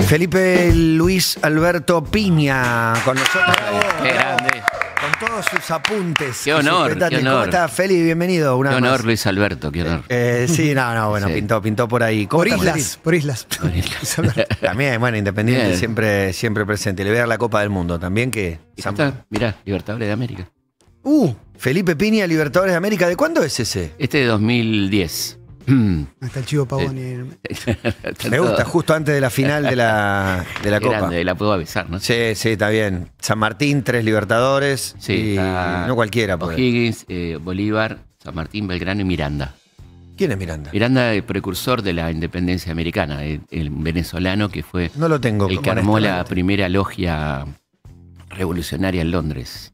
Felipe Luis Alberto Piña con nosotros. Qué grande. Con todos sus apuntes. Qué honor, qué honor. ¿Cómo estás, Feli? Bienvenido. Qué honor, Luis Alberto, qué honor. Sí, bueno, Sí. pintó por ahí. ¿Cómo Por estás, islas, por islas. También, bueno, Independiente Bien. siempre presente. Le voy a dar la Copa del Mundo también que... Mirá, Libertadores de América. Felipe Piña, Libertadores de América. ¿De cuándo es ese? Este de 2010. Hasta el Chivo Pavoni. Me gusta, justo antes de la final de la Copa. Grande, la puedo avisar, ¿no? Sí, está bien. San Martín, 3 Libertadores. Sí, y está no cualquiera. Puede. O'Higgins, Bolívar, San Martín, Belgrano y Miranda. ¿Quién es Miranda? Miranda, el precursor de la independencia americana, el venezolano que fue No lo tengo. el que armó la honestamente. primera logia revolucionaria en Londres.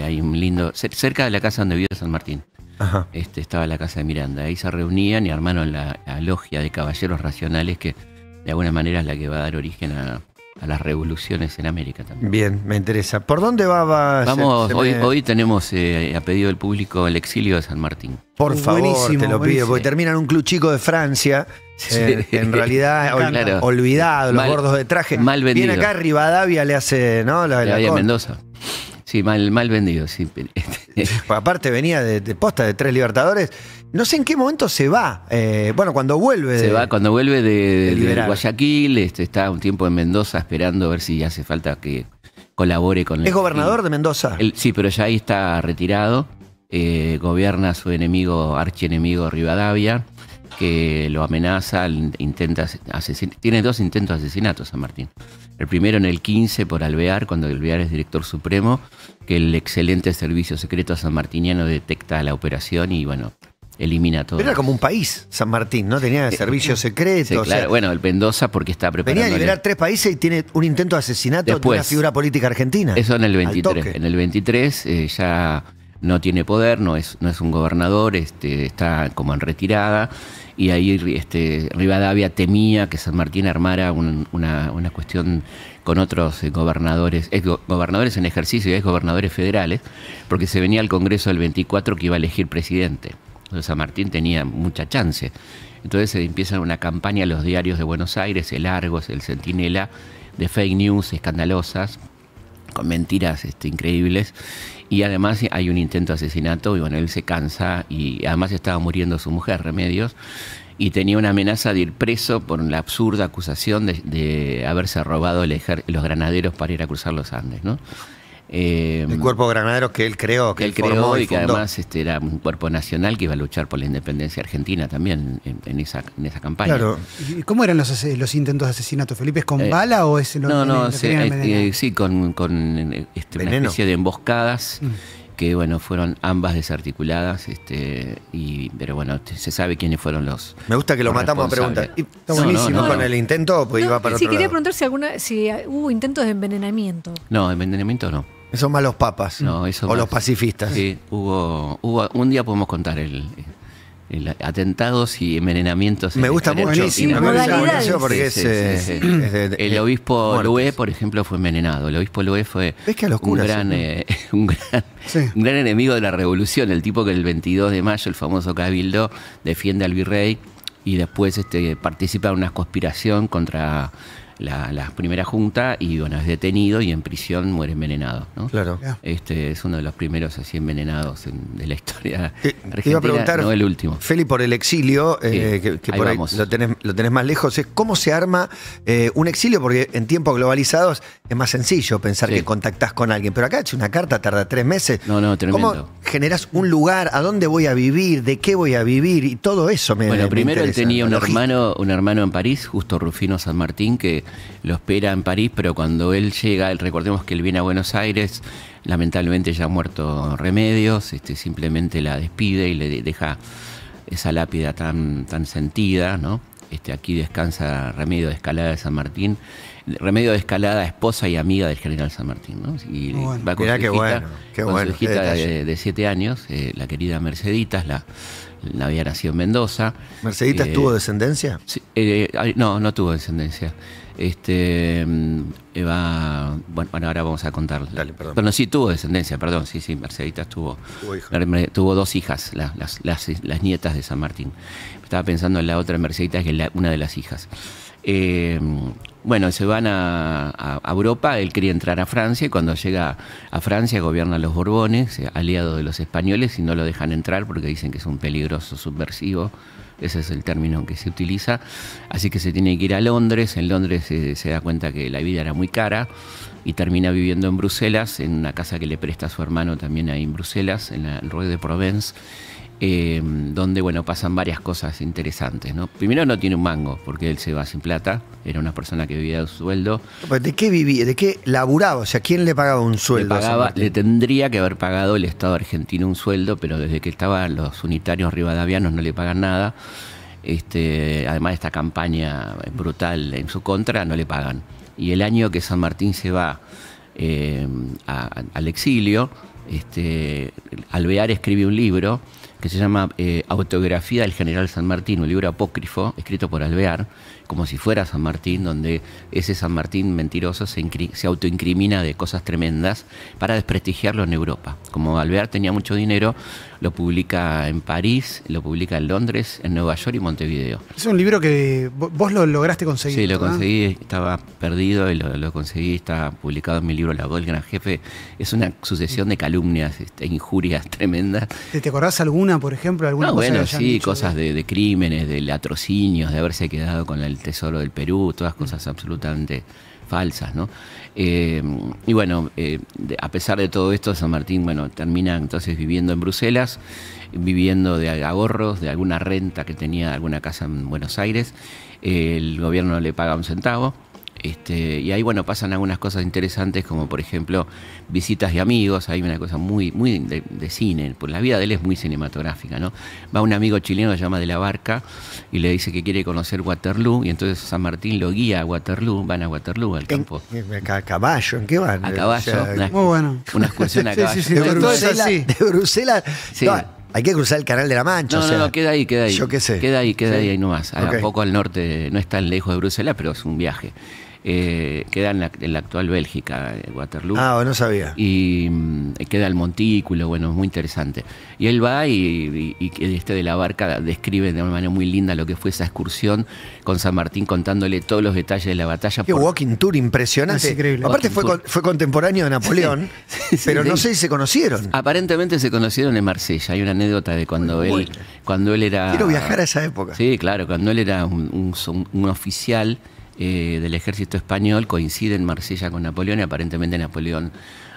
Hay un lindo... cerca de la casa donde vivió San Martín. Ajá. Estaba la casa de Miranda. Ahí se reunían y armaron la logia de caballeros racionales que de alguna manera es la que va a dar origen a las revoluciones en América también. Bien, me interesa. ¿Por dónde va? Vamos, se hoy, me- hoy tenemos a pedido del público el exilio de San Martín. Por favor, Buenísimo, te lo pido, buenísimo. porque termina en un club chico de Francia, Sí. en realidad Claro. olvidado, los Mal- gordos de traje. mal vendido. Viene acá, Rivadavia le hace, ¿no? La De con- Mendoza. Sí, mal vendido. Sí. Aparte venía de posta de 3 Libertadores. No sé en qué momento se va. Bueno, cuando vuelve. Se va cuando vuelve de Liberal. Guayaquil, está un tiempo en Mendoza esperando a ver si hace falta que colabore con el... ¿Es gobernador de Mendoza? Sí, pero ya ahí está retirado. Gobierna a su enemigo, archienemigo Rivadavia, que lo amenaza, intenta asesinar. Tiene 2 intentos de asesinato San Martín. El primero en el 15 por Alvear, cuando Alvear es director supremo, que el excelente servicio secreto sanmartiniano detecta la operación y, bueno, elimina todo. Pero era como un país, San Martín, ¿no? Tenía servicios secretos. Sí, o sea, claro. Bueno, el Mendoza porque está preparando... venía a liberar 3 países y tiene un intento de asesinato de Después. una figura política argentina. Eso en el Al 23. toque. En el 23 ya no tiene poder, no es un gobernador, está como en retirada. Y ahí Rivadavia temía que San Martín armara una cuestión con otros gobernadores, gobernadores en ejercicio y gobernadores federales, porque se venía al Congreso del 24 que iba a elegir presidente. Entonces San Martín tenía mucha chance. Entonces se empieza una campaña en los diarios de Buenos Aires, el Argos, el Centinela, de fake news escandalosas, con mentiras increíbles. Y además hay un intento de asesinato y bueno, él se cansa y además estaba muriendo su mujer, Remedios, y tenía una amenaza de ir preso por la absurda acusación de haberse robado los granaderos para ir a cruzar los Andes, ¿no? El cuerpo de granaderos que él creó, que él formó creó y que fundó. además era un cuerpo nacional que iba a luchar por la independencia argentina también en esa campaña. Claro. ¿Y cómo eran los intentos de asesinato, Felipe? ¿Es con bala o es No, tenían envenenado? sí, con una Veneno. especie de emboscadas que, bueno, fueron ambas desarticuladas, pero bueno, se sabe quiénes fueron los... Me gusta que lo los matamos a preguntas. responsables. Está buenísimo. Con el intento, pues iba para sí, otro quería lado. preguntar si hubo intentos de envenenamiento. No, envenenamiento no. Esos malos papas. No, eso o más. los pacifistas. Sí, hubo un día podemos contar el atentados y envenenamientos. Me gusta en mucho. Argentina. Me gusta modalidades. mucho porque Sí, es, sí, sí. es de- El obispo muertes. Lué, por ejemplo, fue envenenado. El obispo Lué fue ¿Ves que a los curas, un Sí. gran enemigo de la revolución. El tipo que el 22 de mayo, el famoso Cabildo, defiende al virrey y después participa en una conspiración contra la primera junta y bueno, es detenido y en prisión muere envenenado, ¿no? Claro. Ya. Es uno de los primeros así envenenados de la historia Te argentina, iba a preguntar, no el último. Feli, por el exilio, Sí, que ahí por ahí vamos. lo tenés más lejos, es cómo se arma un exilio, porque en tiempos globalizados es más sencillo pensar Sí. que contactás con alguien, pero acá hecho una carta tarda 3 meses. No, tremendo. ¿Cómo generás un lugar? ¿A dónde voy a vivir? ¿De qué voy a vivir? Y todo eso me Primero él interesa, tenía la logística. un hermano en París, Justo Rufino San Martín, que lo espera en París, pero cuando él llega, recordemos que él viene a Buenos Aires, lamentablemente ya ha muerto Remedios, simplemente la despide y le deja esa lápida tan sentida, ¿no? Aquí descansa Remedio de Escalada de San Martín. Remedio de Escalada, esposa y amiga del general San Martín, ¿no? Y Muy bueno. va con Mirá su qué hijita, bueno, qué con bueno, su qué hijita detalle. de 7 años, la querida Merceditas, la había nacido en Mendoza. ¿Merceditas tuvo descendencia? Sí, no tuvo descendencia. Bueno, ahora vamos a contar. Dale, perdón. Bueno, sí tuvo descendencia, perdón, sí, Merceditas tuvo hija. tuvo 2 hijas, las nietas de San Martín. Estaba pensando en la otra Merceditas, que es una de las hijas. bueno, se van a Europa, él quería entrar a Francia y cuando llega a Francia gobiernan los Borbones, aliados de los españoles, y no lo dejan entrar porque dicen que es un peligroso subversivo. Ese es el término que se utiliza. Así que se tiene que ir a Londres. En Londres se da cuenta que la vida era muy cara y termina viviendo en Bruselas, en una casa que le presta a su hermano también ahí en Bruselas, en la Rue de Provence, donde, bueno, pasan varias cosas interesantes, ¿no? Primero no tiene un mango, porque él se va sin plata, era una persona que vivía de su sueldo. ¿De qué vivía? ¿De qué laburaba? O sea, ¿quién le pagaba un sueldo? Le tendría que haber pagado el Estado argentino un sueldo, pero desde que estaban los unitarios rivadavianos no le pagan nada. Además de esta campaña brutal en su contra, no le pagan. Y el año que San Martín se va al exilio, Alvear escribe un libro que se llama Autografía del General San Martín, un libro apócrifo escrito por Alvear, como si fuera San Martín, donde ese San Martín mentiroso se autoincrimina de cosas tremendas para desprestigiarlo en Europa. Como Alvear tenía mucho dinero, lo publica en París, lo publica en Londres, en Nueva York y Montevideo. Es un libro que vos lo lograste conseguir. Sí, lo ¿verdad? conseguí, estaba perdido y lo conseguí, está publicado en mi libro La voz del gran jefe. Es una sucesión de calumnias, injurias tremendas. ¿Te acordás alguna, por ejemplo? ¿Alguna No, cosa bueno, que hayan sí, dicho cosas de crímenes, de latrocinios, de haberse quedado con el tesoro del Perú, todas cosas absolutamente falsas, ¿no? Y bueno, a pesar de todo esto, San Martín, bueno, termina entonces viviendo en Bruselas, viviendo de ahorros, de alguna renta que tenía, alguna casa en Buenos Aires. El gobierno no le paga un centavo. Y ahí, bueno, pasan algunas cosas interesantes, como por ejemplo visitas de amigos. Hay una cosa muy de cine, pues la vida de él es muy cinematográfica, ¿no? Va un amigo chileno que se llama De la Barca y le dice que quiere conocer Waterloo, y entonces San Martín lo guía a Waterloo, van a Waterloo, al campo. ¿A caballo? ¿En qué van? A caballo, O sea, Muy bueno. una excursión a caballo. Sí, sí, de, sí, todo es Bruselas, así. de Bruselas. Sí. No, hay que cruzar el Canal de la Mancha. No, o sea, no, queda ahí. Yo qué sé. Queda ahí Sí. ahí nomás. Ok. Un poco al norte, no es tan lejos de Bruselas, pero es un viaje. Queda en la actual Bélgica, Waterloo. Ah, no sabía. Y queda el montículo, bueno, es muy interesante. Y él va y De la Barca describe de una manera muy linda lo que fue esa excursión con San Martín, contándole todos los detalles de la batalla. Qué walking tour impresionante. Es increíble. Aparte Walking tour. fue contemporáneo de Napoleón, Sí, pero no sí. sé si se conocieron. Aparentemente se conocieron en Marsella. Hay una anécdota de cuando él era... Quiero viajar a esa época. Sí, claro, cuando él era un oficial del ejército español, coincide en Marsella con Napoleón y aparentemente Napoleón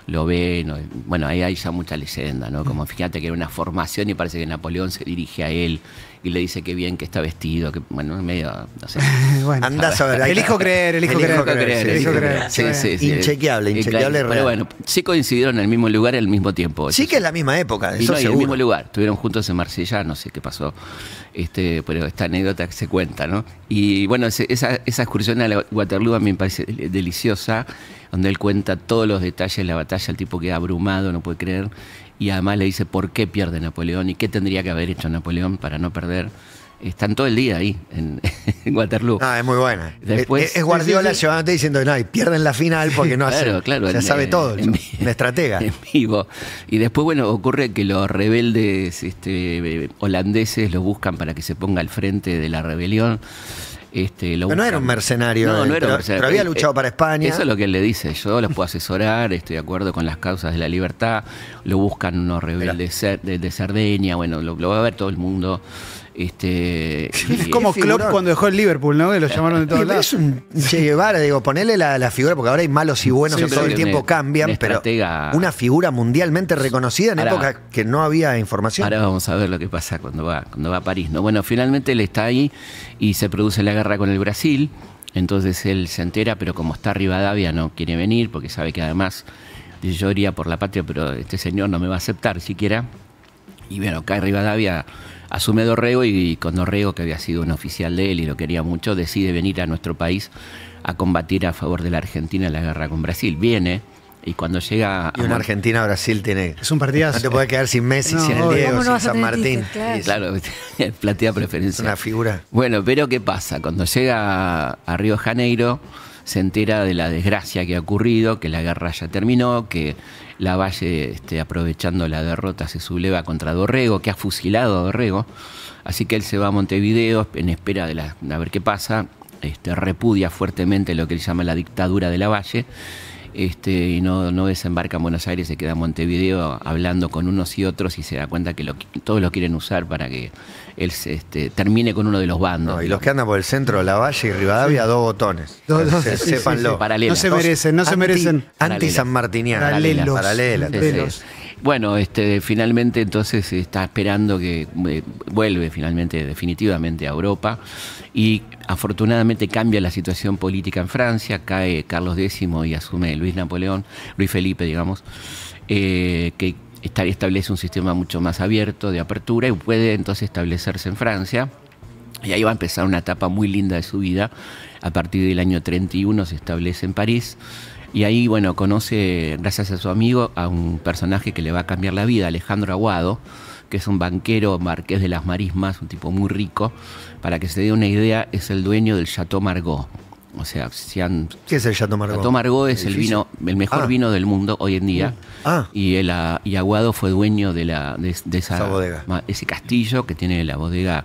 lo ve. Bueno, ahí hay ya mucha leyenda, ¿no? Como fíjate que era una formación y parece que Napoleón se dirige a él y le dice que bien que está vestido, que bueno, medio, no sé. Bueno. Andás a ver. ahí- Elijo creer. Elijo creer, elijo sí, creer. sí, Sí. sí. Inchequeable Pero real. bueno, sí coincidieron en el mismo lugar al mismo tiempo. Sí Eso que es la misma época, Y eso no, y en el seguro. mismo lugar. Estuvieron juntos en Marsella, no sé qué pasó. Pero esta anécdota que se cuenta, ¿no? Y bueno, esa excursión a la Waterloo a mí me parece deliciosa, donde él cuenta todos los detalles de la batalla, el tipo queda abrumado, no puede creer, y además le dice por qué pierde Napoleón y qué tendría que haber hecho Napoleón para no perder. Están todo el día ahí, en Waterloo. Ah, es muy buena. Después- es Guardiola Sí, sí. llevándote diciendo, no, y pierden la final porque no Claro, hacen. claro, Ya sabe todo. en- Un estratega. En vivo. Y después, bueno, ocurre que los rebeldes holandeses lo buscan para que se ponga al frente de la rebelión. Pero no era un mercenario. No, no era pero, un mercenario. pero había luchado para España. Eso es lo que él le dice. Yo los puedo asesorar, estoy de acuerdo con las causas de la libertad. Lo buscan unos rebeldes de Cerdeña. Bueno, lo va a ver todo el mundo. Es Y- como figurón. Klopp cuando dejó el Liverpool, ¿no? Que lo llamaron de todos Es lados. un Che Guevara, digo, ponele la figura, porque ahora hay malos y buenos Sí, que yo todo creo el que tiempo un cambian, pero estratega- una figura mundialmente reconocida en Ahora- época que no había información. Ahora vamos a ver lo que pasa cuando va a París, ¿no? Bueno, finalmente él está ahí y se produce la guerra con el Brasil. Entonces él se entera, pero como está Rivadavia no quiere venir porque sabe que además dice, yo iría por la patria, pero este señor no me va a aceptar siquiera. Y bueno, cae Rivadavia, asume Dorrego y con Dorrego, que había sido un oficial de él y lo quería mucho, decide venir a nuestro país a combatir a favor de la Argentina en la guerra con Brasil. Viene y cuando llega Y una Argentina-Brasil tiene. Es un partidazo. No te puedes quedar sin Messi, No, sin el obvio. Diego, ¿Cómo no sin vas a San tener Martín. títulos? Claro. Y Claro, platea es preferencia. una figura. Bueno, pero ¿qué pasa? Cuando llega a Río de Janeiro, se entera de la desgracia que ha ocurrido, que la guerra ya terminó, que Lavalle, aprovechando la derrota, se subleva contra Dorrego, que ha fusilado a Dorrego. Así que él se va a Montevideo en espera a ver qué pasa. repudia fuertemente lo que él llama la dictadura de Lavalle. Y no desembarca en Buenos Aires, se queda en Montevideo hablando con unos y otros y se da cuenta que todos lo quieren usar para que él termine con uno de los bandos. No, y los que andan por el centro de Lavalle y Rivadavia, dos botones. Sépanlo. Paralelos. No se merecen, no se merecen. Anti-sanmartinianos. Paralelos. Paralelas. Bueno, finalmente entonces está esperando que vuelve finalmente definitivamente a Europa y afortunadamente cambia la situación política en Francia, cae Carlos X y asume Luis Felipe, digamos, que establece un sistema mucho más abierto de apertura y puede entonces establecerse en Francia. Y ahí va a empezar una etapa muy linda de su vida. A partir del año 31 se establece en París. Y ahí, bueno, conoce, gracias a su amigo, a un personaje que le va a cambiar la vida, Alejandro Aguado, que es un banquero marqués de las Marismas, un tipo muy rico. Para que se dé una idea, es el dueño del Chateau Margaux. O sea, ¿qué es el Chateau Margaux? Chateau Margaux es el mejor vino del mundo hoy en día. Y Aguado fue dueño de esa bodega. Ese castillo que tiene la bodega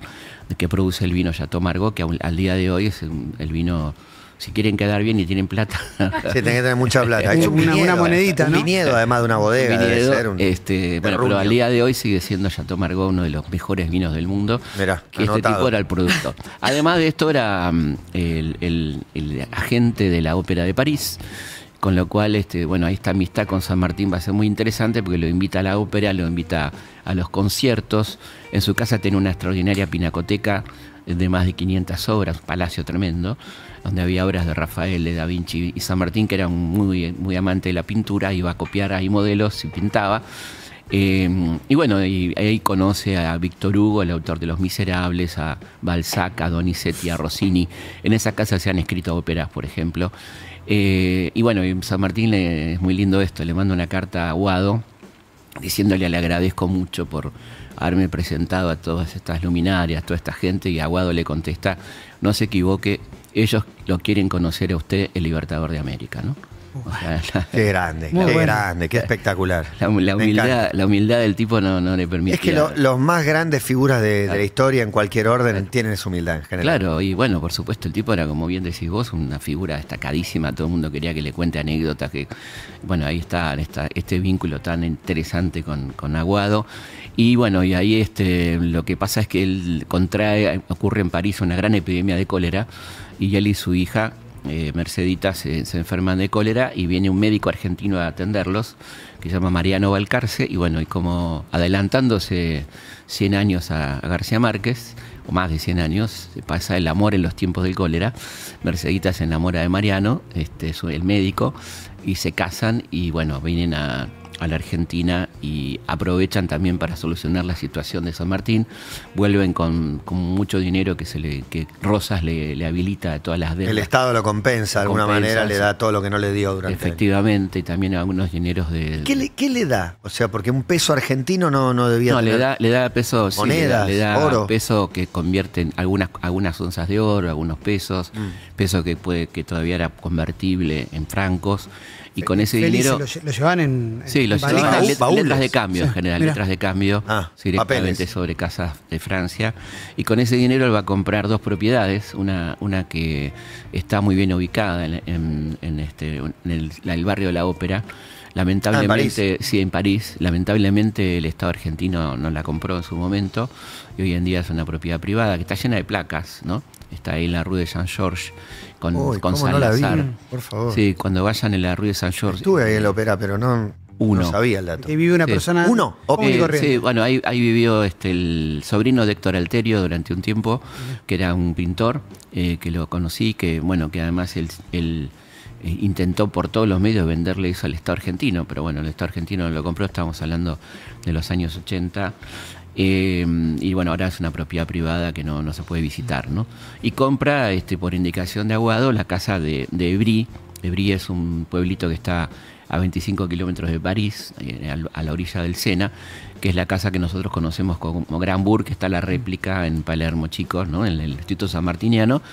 que produce el vino Chateau Margaux, que al día de hoy es el vino. Si quieren quedar bien y tienen plata. Sí, tienen que tener mucha plata. Hay una monedita, ¿no? Un viñedo, además de una bodega. Viñedo, pero al día de hoy sigue siendo Chateau Margaux uno de los mejores vinos del mundo. Mirá, que este tipo era el productor. Además de esto, era el agente de la Ópera de París. Con lo cual, esta amistad con San Martín va a ser muy interesante porque lo invita a la ópera, lo invita a los conciertos. En su casa tiene una extraordinaria pinacoteca de más de 500 obras, un palacio tremendo, donde había obras de Rafael, de Da Vinci y San Martín, que era muy, muy amante de la pintura, iba a copiar ahí modelos y pintaba. Y ahí conoce a Víctor Hugo, el autor de Los Miserables, a Balzac, a Donizetti, a Rossini. En esa casa se han escrito óperas, por ejemplo. Y San Martín es muy lindo esto, le manda una carta a Aguado diciéndole le agradezco mucho por haberme presentado a todas estas luminarias, toda esta gente, y Aguado le contesta, no se equivoque, ellos lo quieren conocer a usted, el Libertador de América, ¿no? O sea, qué grande, qué espectacular. La humildad del tipo no le permite. Es que los más grandes figuras de la historia en cualquier orden tienen esa humildad en general. Claro, y bueno, por supuesto, el tipo era, como bien decís vos, una figura destacadísima. Todo el mundo quería que le cuente anécdotas. Ahí está este vínculo tan interesante con Aguado. Y ahí lo que pasa es que él ocurre en París una gran epidemia de cólera, y él y su hija Mercedita se enferman de cólera y viene un médico argentino a atenderlos que se llama Mariano Balcarce y como adelantándose 100 años a García Márquez, o más de 100 años, se pasa el amor en los tiempos del cólera. Mercedita se enamora de Mariano, el médico, y se casan y vienen a la Argentina y aprovechan también para solucionar la situación de San Martín. Vuelven con mucho dinero que Rosas le habilita de todas las deudas. El Estado lo compensa de alguna manera, le da todo lo que no le dio durante efectivamente, y también algunos dineros de... ¿Qué le da? O sea, porque un peso argentino no debía tener... le da peso, monedas, le da oro. Peso que convierte en algunas onzas de oro, algunos pesos, peso que todavía era convertible en francos. Y con ese dinero... ¿Lo llevan en Sí, lo llevan en letras de cambio, en general, Mirá. letras de cambio directamente sobre casas de Francia. Y con ese dinero él va a comprar 2 propiedades, una que está muy bien ubicada en el barrio de la Ópera. Lamentablemente, en París. Lamentablemente el Estado argentino no la compró en su momento y hoy en día es una propiedad privada que está llena de placas, ¿no? Está ahí en la Rue de Saint-Georges con Salazar. No la vi, por favor. Sí, cuando vayan en la Rue de Saint-Georges. Estuve ahí en la ópera, pero no sabía el dato. Que vive una persona común y corriente. Sí, ahí vivió el sobrino de Héctor Alterio durante un tiempo, que era un pintor, que lo conocí, que además él intentó por todos los medios venderle eso al Estado argentino, pero el Estado argentino no lo compró, estamos hablando de los años 80. Ahora es una propiedad privada que no se puede visitar, ¿no? Y compra por indicación de Aguado la casa de Évry. Évry es un pueblito que está a 25 kilómetros de París, a la orilla del Sena, que es la casa que nosotros conocemos como Granbourg, que está la réplica en Palermo, chicos, ¿no? En el distrito sanmartiniano.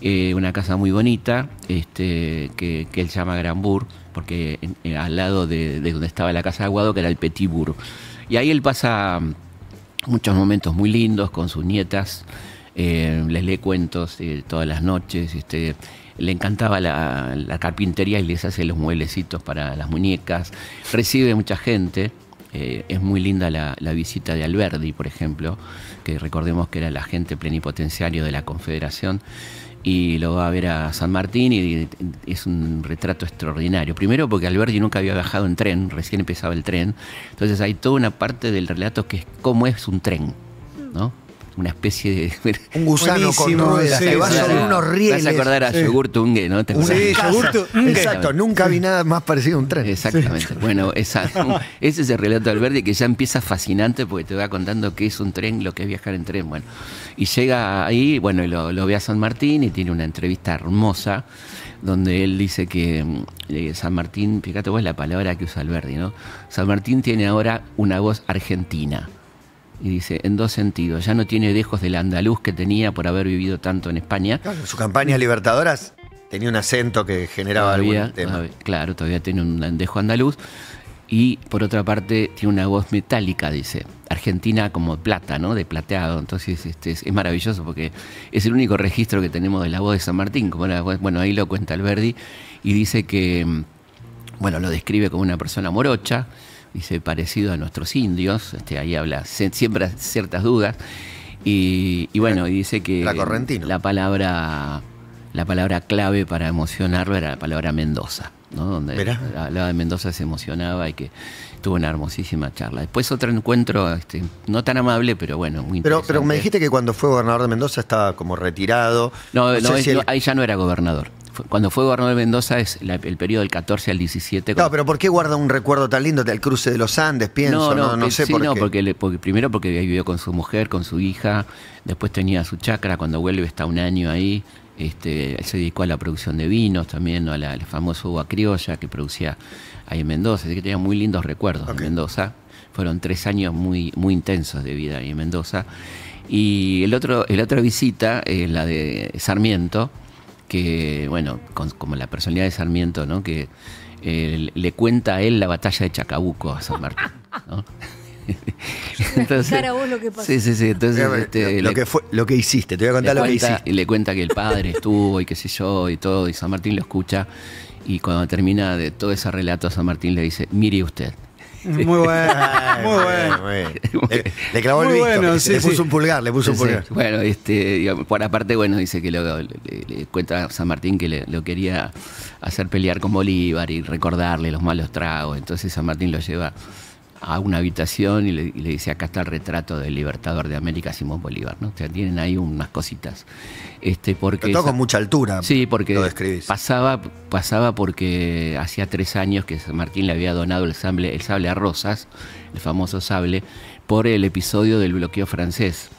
Una casa muy bonita, que él llama Granbourg, porque al lado de donde estaba la casa de Aguado, que era el Petit Bourg. Y ahí él pasa muchos momentos muy lindos con sus nietas, les lee cuentos todas las noches, le encantaba la carpintería y les hace los mueblecitos para las muñecas, recibe mucha gente. Es muy linda la visita de Alberdi, por ejemplo, que recordemos que era el agente plenipotenciario de la Confederación, y lo va a ver a San Martín y es un retrato extraordinario. Primero porque Alberdi nunca había viajado en tren, recién empezaba el tren, entonces hay toda una parte del relato que es cómo es un tren, ¿no? Una especie de... Un gusano Buenísimo, con ruedas, sí, que va sí. sobre unos rieles. Vas a acordar a Yogur Tungue, ¿no? ¿Te acordás? Sí, Yogur Tungue. Exacto, nunca vi nada más parecido a un tren. Exactamente. Bueno, ese es el relato de Alberdi, que ya empieza fascinante porque te va contando qué es un tren, lo que es viajar en tren. Bueno, y llega ahí, bueno, y lo ve a San Martín y tiene una entrevista hermosa donde él dice que San Martín, fíjate vos la palabra que usa Alberdi, ¿no? San Martín tiene ahora una voz argentina. Y dice, en dos sentidos, ya no tiene dejos del andaluz que tenía por haber vivido tanto en España. Claro, su campaña libertadoras tenía un acento que generaba algún tema. Claro, todavía tiene un dejo andaluz. Y por otra parte, tiene una voz metálica, dice. Argentina como plata, ¿no? De plateado. Entonces es maravilloso porque es el único registro que tenemos de la voz de San Martín. Bueno, ahí lo cuenta Alberdi y dice que, bueno, lo describe como una persona morocha. Dice, parecido a nuestros indios, ahí habla, siembra ciertas dudas, y bueno, y dice que la palabra clave para emocionarlo era la palabra Mendoza, ¿no? Donde hablaba de Mendoza, se emocionaba y que tuvo una hermosísima charla. Después otro encuentro, no tan amable, pero bueno, muy interesante. Pero me dijiste que cuando fue gobernador de Mendoza estaba como retirado. Ahí ya no era gobernador. Cuando fue gobernador de Mendoza es el periodo del 14 al 17. Claro, pero ¿por qué guarda un recuerdo tan lindo del cruce de los Andes? Pienso, no sé por qué. Primero porque vivió con su mujer, con su hija, después tenía su chacra, cuando vuelve está un año ahí. Él se dedicó a la producción de vinos también, ¿no? a la famosa uva criolla que producía ahí en Mendoza, así que tenía muy lindos recuerdos de Mendoza. Fueron 3 años muy, muy intensos de vida ahí en Mendoza. Y la otra visita es la de Sarmiento, que, bueno, como la personalidad de Sarmiento, ¿no? Que le cuenta a él la batalla de Chacabuco a San Martín, ¿no? Entonces, a vos lo que pasó. Sí. Entonces, lo que hiciste, te voy a contar lo que hiciste. Y le cuenta que el padre estuvo y qué sé yo y todo, y San Martín lo escucha, y cuando termina de todo ese relato, San Martín le dice, mire usted. Muy bueno, muy bueno. Le clavó el visto, bueno, le puso un pulgar, Sí. Bueno, por aparte, bueno, dice que le cuenta a San Martín que lo quería hacer pelear con Bolívar y recordarle los malos tragos. Entonces San Martín lo lleva a una habitación y le dice, acá está el retrato del libertador de América, Simón Bolívar, ¿no? O sea, tienen ahí unas cositas. Porque todo con mucha altura. Sí, porque lo describís. pasaba porque hacía 3 años que San Martín le había donado el sable a Rosas, el famoso sable, por el episodio del bloqueo francés.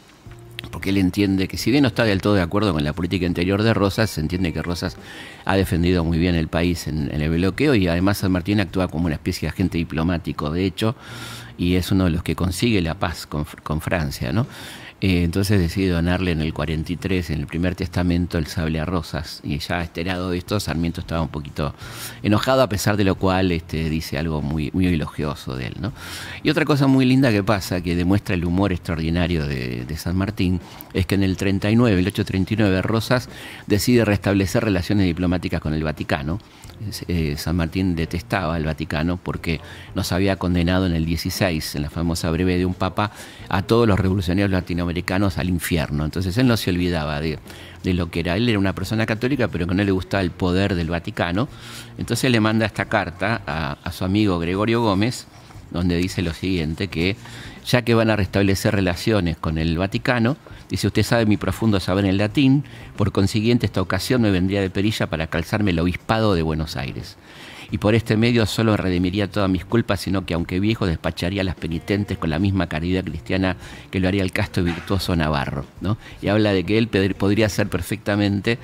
Porque él entiende que, si bien no está del todo de acuerdo con la política interior de Rosas, se entiende que Rosas ha defendido muy bien el país en el bloqueo, y además San Martín actúa como una especie de agente diplomático, de hecho, y es uno de los que consigue la paz con Francia, ¿no? Entonces decide donarle en el 43, en el primer testamento, el sable a Rosas, y ya enterado de esto, Sarmiento estaba un poquito enojado, a pesar de lo cual dice algo muy, muy elogioso de él, ¿no? Y otra cosa muy linda que pasa, que demuestra el humor extraordinario de San Martín, es que en el 839, Rosas decide restablecer relaciones diplomáticas con el Vaticano. San Martín detestaba al Vaticano porque nos había condenado en el 16, en la famosa breve de un papa, a todos los revolucionarios latinoamericanos al infierno. Entonces él no se olvidaba de lo que era. Él era una persona católica, pero que no le gustaba el poder del Vaticano. Entonces le manda esta carta a su amigo Gregorio Gómez, donde dice lo siguiente, que ya que van a restablecer relaciones con el Vaticano, dice, usted sabe mi profundo saber en latín, por consiguiente esta ocasión me vendría de perilla para calzarme el obispado de Buenos Aires. Y por este medio solo redimiría todas mis culpas, sino que aunque viejo despacharía a las penitentes con la misma caridad cristiana que lo haría el casto y virtuoso Navarro, ¿no? Y habla de que él podría ser perfectamente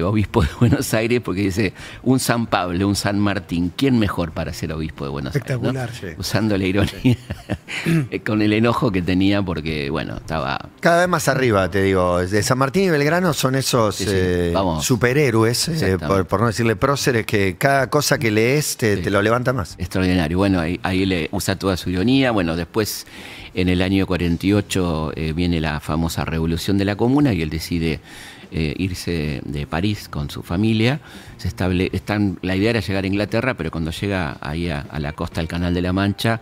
obispo de Buenos Aires, porque dice un San Pablo, un San Martín, ¿quién mejor para ser obispo de Buenos Espectacular. Aires? ¿No? Sí. Usando la ironía, con el enojo que tenía, porque, bueno, estaba... Cada vez más arriba, te digo. De San Martín y Belgrano son esos Sí, vamos. superhéroes, Exactamente. por no decirle próceres, que cada cosa que lees te lo levanta más. Extraordinario. Bueno, ahí le usa toda su ironía. Bueno, después, en el año 48, viene la famosa Revolución de la Comuna y él decide irse de París con su familia. La idea era llegar a Inglaterra, pero cuando llega ahí a la costa del Canal de la Mancha,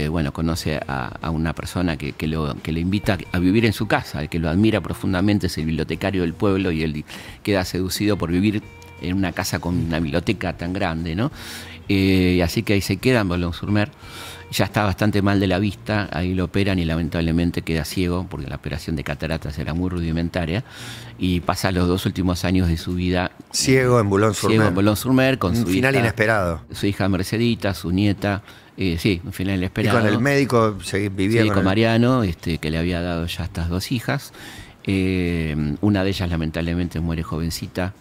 bueno, conoce a una persona que le invita a vivir en su casa, el que lo admira profundamente, es el bibliotecario del pueblo, y él queda seducido por vivir en una casa con una biblioteca tan grande, ¿no? Así que ahí se queda en Boulogne-sur-Mer. Ya está bastante mal de la vista, ahí lo operan y lamentablemente queda ciego, porque la operación de cataratas era muy rudimentaria, y pasa los 2 últimos años de su vida Ciego en Boulogne-sur-Mer, con Un su final hija, inesperado. su hija Mercedita, su nieta, sí, un final Y inesperado. con el médico vivía Sí, con con él. Mariano, que le había dado ya estas 2 hijas. Una de ellas lamentablemente muere jovencita,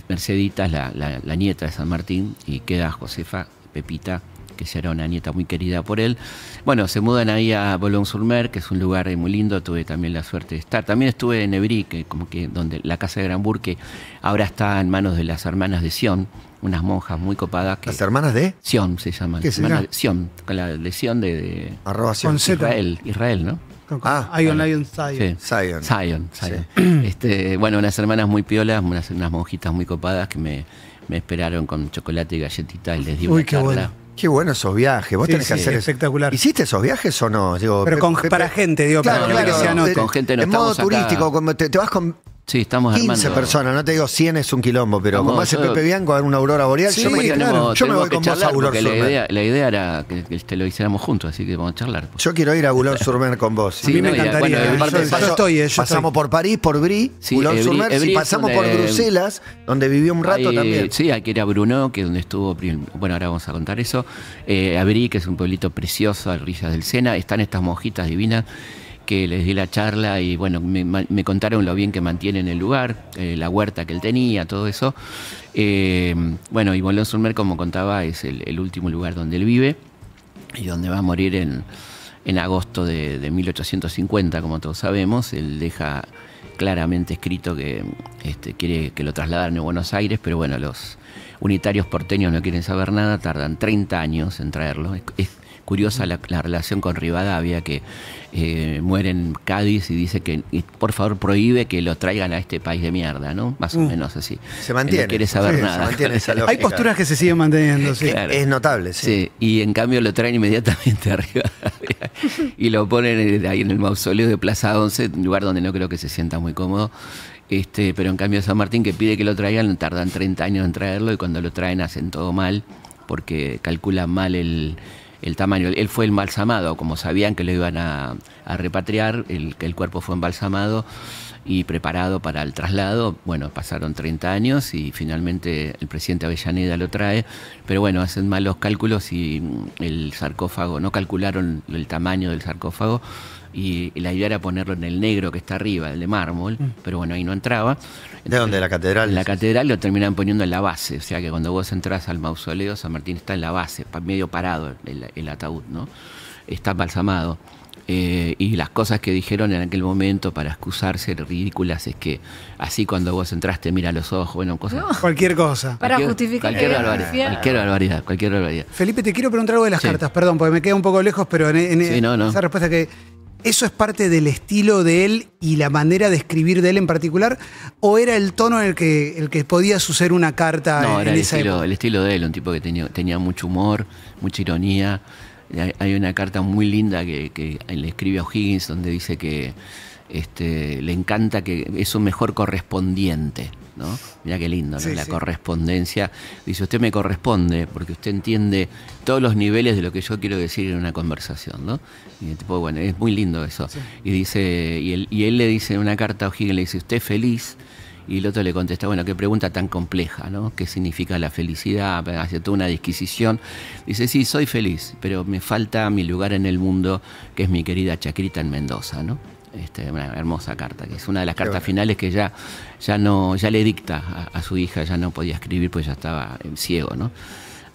Mercedita es la nieta de San Martín, y queda Josefa, Pepita, que ya era una nieta muy querida por él. Bueno, se mudan ahí a Boulogne-sur-Mer, que es un lugar muy lindo. Tuve también la suerte de estar. También estuve en Évry, donde la casa de Granbourg, que ahora está en manos de las hermanas de Sion, unas monjas muy copadas. Las hermanas de Sion se llaman. ¿Qué será? Sion, con la de Sion de @Sion. Con Z. Israel, ¿no? Ion Lion Zion. Sí. Zion. Zion. Bueno, unas hermanas muy piolas, unas monjitas muy copadas que me esperaron con chocolate y galletita y les di Uy, una qué charla. bueno. Qué bueno esos viajes. Vos Sí, tenés que sí, hacer eso. espectacular. ¿Hiciste esos viajes o no? Digo, Pero para gente, digo, Claro, para que claro. sea Con gente no en modo estamos acá. turístico, como te vas con Sí, estamos 15 armando. personas, no te digo 100 es un quilombo, pero Vamos, como hace yo- Pepe Bianco a ver una aurora boreal, Sí, yo me claro. yo me voy que con vos a charlar, porque Boulogne-sur-Mer. la idea era que lo hiciéramos juntos, así que vamos a charlar. Yo quiero ir a Boulogne-sur-Mer con vos. A mí me encantaría. bueno, aparte yo estoy, yo pasamos estoy. por París, por Brie, Sí, Boulogne-sur-Mer, Évry si es pasamos donde- por Bruselas, donde vivió un rato Ahí, también. Sí, hay que ir a Brno, que es donde estuvo. Bueno, ahora vamos a contar eso. Évry, que es un pueblito precioso, a orillas del Sena. Están estas monjitas divinas que les di la charla y bueno, me contaron lo bien que mantienen el lugar, la huerta que él tenía, todo eso. Bueno, y Boulogne-sur-Mer, como contaba, es el último lugar donde él vive y donde va a morir en agosto de 1850, como todos sabemos. Él deja claramente escrito que quiere que lo trasladen a Buenos Aires, pero bueno, los unitarios porteños no quieren saber nada, tardan 30 años en traerlo. Es curiosa la relación con Rivadavia, que muere en Cádiz y dice que por favor prohíbe que lo traigan a este país de mierda, ¿no? Más o menos así. Se mantiene. No quiere saber Sí, nada. se mantiene esa lógica. Hay posturas que se siguen manteniendo, sí. Claro. Es notable, sí. Sí, y en cambio lo traen inmediatamente arriba y lo ponen ahí en el mausoleo de Plaza 11, un lugar donde no creo que se sienta muy cómodo. Pero en cambio San Martín, que pide que lo traigan, tardan 30 años en traerlo, y cuando lo traen hacen todo mal porque calculan mal el tamaño. Él fue embalsamado, como sabían que lo iban a repatriar, el cuerpo fue embalsamado y preparado para el traslado. Bueno, pasaron 30 años y finalmente el presidente Avellaneda lo trae, pero bueno, hacen mal los cálculos y el sarcófago, no calcularon el tamaño del sarcófago, y la idea era ponerlo en el negro que está arriba, el de mármol, pero bueno, ahí no entraba. ¿De dónde? ¿De la catedral? En la catedral lo terminan poniendo en la base, o sea que cuando vos entras al mausoleo, San Martín está en la base, medio parado el ataúd, ¿no? Está embalsamado. Y las cosas que dijeron en aquel momento para excusarse ridículas es que así cuando vos entraste mira a los ojos, bueno, cosas... No. Cualquier cosa. Para justificar cualquier que barbaridad, desconfía. cualquier barbaridad. Felipe, te quiero preguntar algo de las Sí. cartas, perdón, porque me queda un poco lejos, pero Sí, no. esa respuesta que... ¿Eso es parte del estilo de él y la manera de escribir de él en particular? ¿O era el tono en el que podía suceder una carta No, en era esa época? el estilo de él, un tipo que tenía mucho humor, mucha ironía. Hay una carta muy linda que le escribe a O'Higgins donde dice que le encanta, que es un mejor correspondiente, ¿no? Mirá qué lindo, ¿no? Sí, La sí. correspondencia. Dice, usted me corresponde porque usted entiende todos los niveles de lo que yo quiero decir en una conversación, ¿no? Y el tipo, bueno, es muy lindo eso. Sí. Y dice, y él le dice en una carta a O'Higgins, le dice, ¿usted es feliz? Y el otro le contesta, bueno, qué pregunta tan compleja, ¿no? ¿Qué significa la felicidad? Hace toda una disquisición. Dice, sí, soy feliz, pero me falta mi lugar en el mundo, que es mi querida Chacrita en Mendoza, ¿no? una hermosa carta, que es una de las cartas finales que ya le dicta a su hija, ya no podía escribir pues ya estaba ciego, ¿no?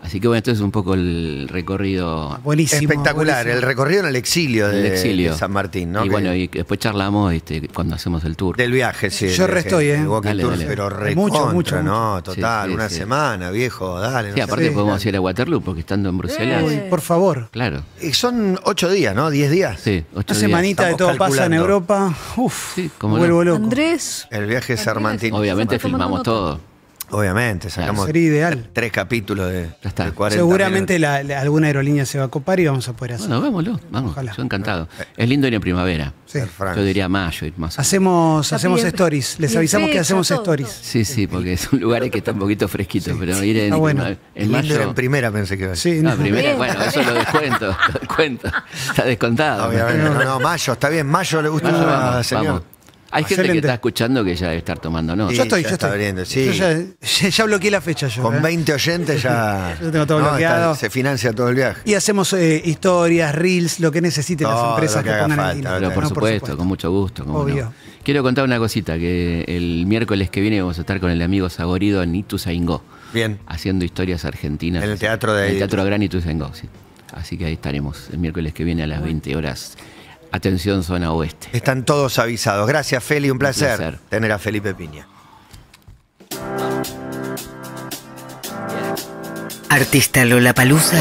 Así que bueno, esto es un poco el recorrido. Buenísimo. Espectacular, buenísimo. el recorrido en el exilio, del exilio de San Martín, ¿no? Y bueno, y después charlamos cuando hacemos el tour. Del viaje, sí. Yo restoy, el walking Dale, tour, dale. pero Mucho, recontra, mucho, ¿no? Total, Sí, sí, una sí. semana, viejo, dale. Sí, no aparte sé. podemos ir a Waterloo, porque estando en Bruselas, Uy, por favor. claro. Y son 8 días, ¿no? 10 días. Sí, 8 Una días. semanita de Estamos todo pasa en calculando. Europa. Uf, Sí, cómo no. vuelvo loco. Andrés. El viaje de San Martín. Obviamente Estamos tomando filmamos todo. Obviamente, sacamos Sería ideal. 3 capítulos de está. 40 Seguramente alguna aerolínea se va a copar y vamos a poder hacer. Bueno, vámonos, vamos. Ojalá. Yo encantado. Es lindo ir en primavera. Sí. Air France. Yo diría mayo, ir más. Hacemos Bien. stories. Les Bien avisamos que fecha, hacemos todo, stories. Sí, sí, porque son lugares que está un poquito fresquito, pero ir en, Ah, bueno. en Lindo ir mayo. en primera, pensé que iba a decir. Sí, No, no. primera, Bien. bueno, eso lo descuento, Está descontado. Obviamente, no, mayo, está bien, mayo le gusta Mayo, al vamos, señor. vamos. Hay gente que Excelente. está escuchando que ya debe estar tomando nota. Sí, Yo estoy, ya yo está estoy. abriendo, sí. Yo ya bloqueé la fecha yo. Con 20 oyentes ya. Yo tengo todo bloqueado. Se financia todo el viaje. Y hacemos historias, reels, lo que necesiten las Todo empresas lo que que haga pongan falta, en línea. pero Pero por No, supuesto, con mucho gusto. cómo Obvio. no. Quiero contar una cosita, que el miércoles que viene vamos a estar con el amigo Sagorido en Ituzaingó, Bien. haciendo historias argentinas. En el teatro de En el ahí. Teatro Gran Ituzaingó, sí. Así que ahí estaremos el miércoles que viene a las 20 horas. Atención, zona oeste. Están todos avisados. Gracias, Feli. Un placer, placer. tener a Felipe Piña. Artista Lollapalooza